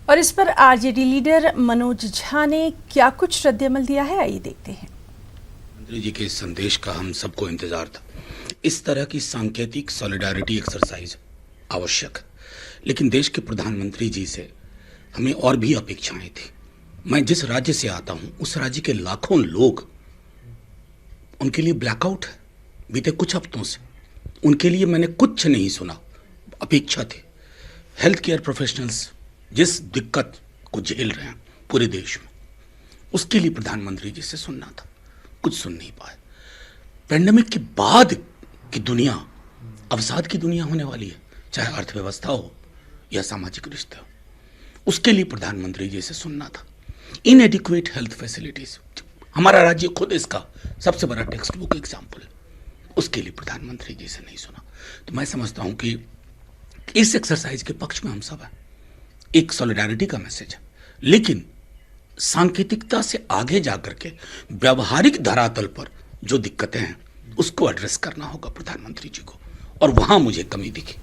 और इस पर आरजेडी लीडर मनोज झा ने क्या कुछ रद्द-ए-अमल दिया है, आइए देखते हैं। मंत्री जी के इस संदेश का हम सबको इंतजार था। इस तरह की सांकेतिक सॉलिडारिटी एक्सरसाइज आवश्यक, लेकिन देश के प्रधानमंत्री जी से हमें और भी अपेक्षाएं थी। मैं जिस राज्य से आता हूं, उस राज्य के लाखों लोग, उनके लिए ब्लैकआउट है बीते कुछ हफ्तों से। उनके लिए मैंने कुछ नहीं सुना। अपेक्षा थी हेल्थ केयर प्रोफेशनल्स जिस दिक्कत को झेल रहे हैं पूरे देश में, उसके लिए प्रधानमंत्री जी से सुनना था, कुछ सुन नहीं पाए। पेंडेमिक के बाद की दुनिया अवसाद की दुनिया होने वाली है, चाहे अर्थव्यवस्था हो या सामाजिक रिश्ते हो, उसके लिए प्रधानमंत्री जी से सुनना था। इनएडिक्वेट हेल्थ फैसिलिटीज, हमारा राज्य खुद इसका सबसे बड़ा टेक्स्ट बुक एग्जाम्पल है, उसके लिए प्रधानमंत्री जी से नहीं सुना। तो मैं समझता हूं कि इस एक्सरसाइज के पक्ष में हम सब हैं। एक सॉलिडारिटी का मैसेज है, लेकिन सांकेतिकता से आगे जाकर के व्यावहारिक धरातल पर जो दिक्कतें हैं उसको एड्रेस करना होगा प्रधानमंत्री जी को, और वहां मुझे कमी दिखी।